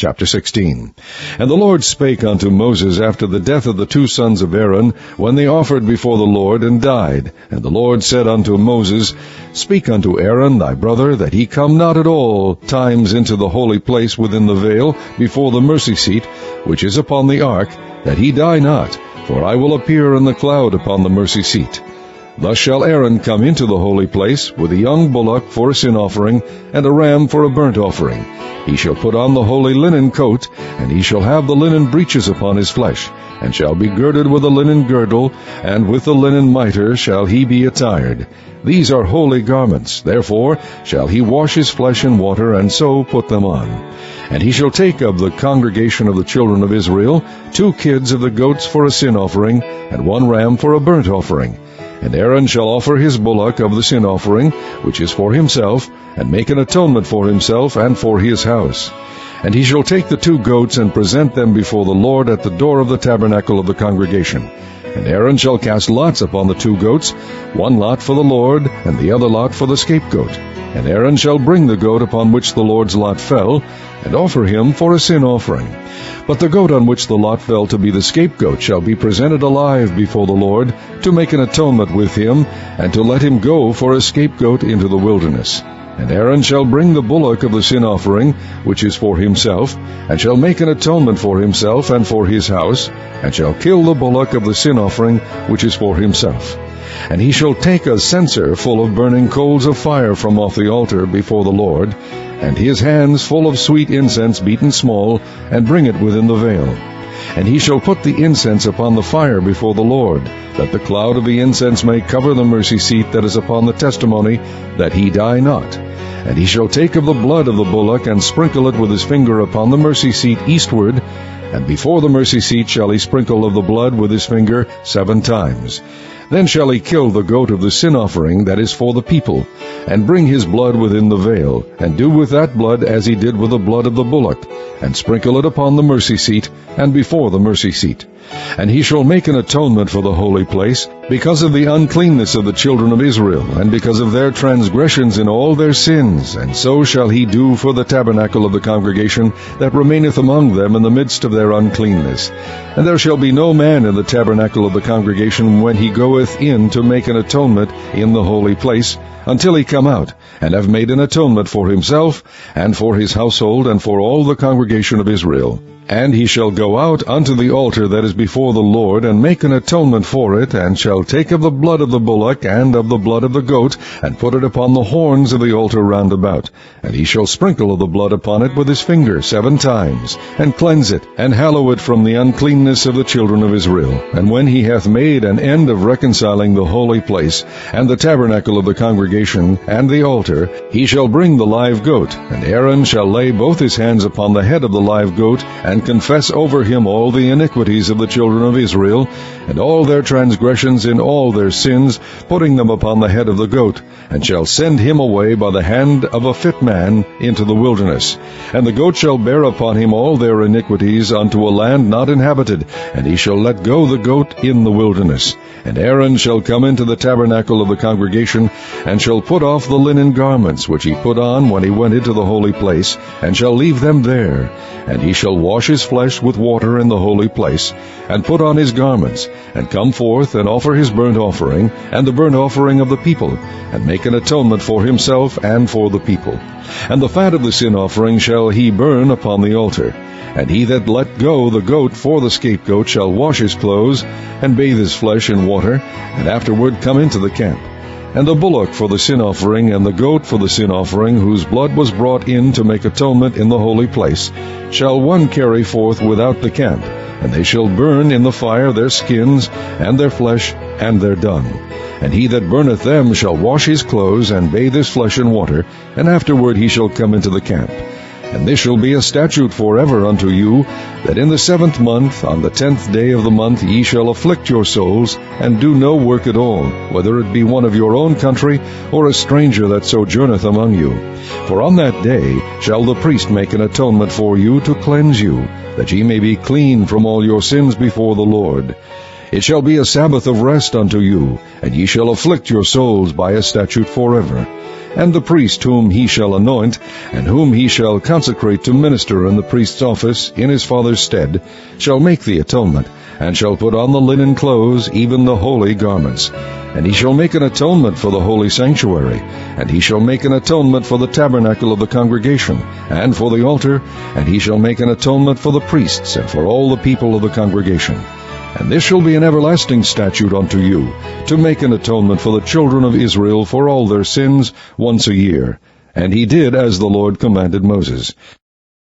Chapter 16. And the Lord spake unto Moses after the death of the two sons of Aaron, when they offered before the Lord, and died. And the Lord said unto Moses, Speak unto Aaron thy brother, that he come not at all times into the holy place within the veil, before the mercy seat, which is upon the ark, that he die not, for I will appear in the cloud upon the mercy seat. Thus shall Aaron come into the holy place, with a young bullock for a sin offering, and a ram for a burnt offering. He shall put on the holy linen coat, and he shall have the linen breeches upon his flesh, and shall be girded with a linen girdle, and with the linen mitre shall he be attired. These are holy garments, therefore shall he wash his flesh in water, and so put them on. And he shall take of the congregation of the children of Israel 2 kids of the goats for a sin offering, and 1 ram for a burnt offering. And Aaron shall offer his bullock of the sin offering, which is for himself, and make an atonement for himself and for his house. And he shall take the 2 goats, and present them before the Lord at the door of the tabernacle of the congregation. And Aaron shall cast lots upon the 2 goats, 1 lot for the Lord, and the other lot for the scapegoat. And Aaron shall bring the goat upon which the Lord's lot fell, and offer him for a sin offering. But the goat on which the lot fell to be the scapegoat shall be presented alive before the Lord, to make an atonement with him, and to let him go for a scapegoat into the wilderness. And Aaron shall bring the bullock of the sin offering, which is for himself, and shall make an atonement for himself and for his house, and shall kill the bullock of the sin offering, which is for himself. And he shall take a censer full of burning coals of fire from off the altar before the Lord, and his hands full of sweet incense beaten small, and bring it within the veil. And he shall put the incense upon the fire before the Lord, that the cloud of the incense may cover the mercy seat that is upon the testimony, that he die not. And he shall take of the blood of the bullock, and sprinkle it with his finger upon the mercy seat eastward, and before the mercy seat shall he sprinkle of the blood with his finger 7 times. Then shall he kill the goat of the sin offering that is for the people, and bring his blood within the veil, and do with that blood as he did with the blood of the bullock, and sprinkle it upon the mercy seat, and before the mercy seat. And he shall make an atonement for the holy place, because of the uncleanness of the children of Israel, and because of their transgressions in all their sins. And so shall he do for the tabernacle of the congregation that remaineth among them in the midst of their uncleanness. And there shall be no man in the tabernacle of the congregation when he goeth in to make an atonement in the holy place, until he come out, and have made an atonement for himself, and for his household, and for all the congregation of Israel. And he shall go out unto the altar that is before the Lord, and make an atonement for it, and shall take of the blood of the bullock, and of the blood of the goat, and put it upon the horns of the altar round about. And he shall sprinkle of the blood upon it with his finger 7 times, and cleanse it, and hallow it from the uncleanness of the children of Israel. And when he hath made an end of reconciling the holy place, and the tabernacle of the congregation, and the altar, he shall bring the live goat, and Aaron shall lay both his hands upon the head of the live goat, and confess over him all the iniquities of the children of Israel, and all their transgressions in all their sins, putting them upon the head of the goat, and shall send him away by the hand of a fit man into the wilderness. And the goat shall bear upon him all their iniquities unto a land not inhabited, and he shall let go the goat in the wilderness. And Aaron shall come into the tabernacle of the congregation, and shall put off the linen garments which he put on when he went into the holy place, and shall leave them there. And he shall wash his flesh with water in the holy place, and put on his garments, and come forth and offer his burnt offering, and the burnt offering of the people, and make an atonement for himself and for the people. And the fat of the sin offering shall he burn upon the altar. And he that let go the goat for the scapegoat shall wash his clothes, and bathe his flesh in water, and afterward come into the camp. And the bullock for the sin offering, and the goat for the sin offering, whose blood was brought in to make atonement in the holy place, shall one carry forth without the camp, and they shall burn in the fire their skins, and their flesh, and their dung. And he that burneth them shall wash his clothes, and bathe his flesh in water, and afterward he shall come into the camp. And this shall be a statute forever unto you, that in the 7th month, on the 10th day of the month, ye shall afflict your souls, and do no work at all, whether it be one of your own country, or a stranger that sojourneth among you. For on that day shall the priest make an atonement for you to cleanse you, that ye may be clean from all your sins before the Lord. It shall be a Sabbath of rest unto you, and ye shall afflict your souls by a statute forever. and the priest whom he shall anoint, and whom he shall consecrate to minister in the priest's office in his father's stead, shall make the atonement, and shall put on the linen clothes, even the holy garments. And he shall make an atonement for the holy sanctuary, and he shall make an atonement for the tabernacle of the congregation, and for the altar, and he shall make an atonement for the priests, and for all the people of the congregation. And this shall be an everlasting statute unto you, to make an atonement for the children of Israel for all their sins once a year. And he did as the Lord commanded Moses.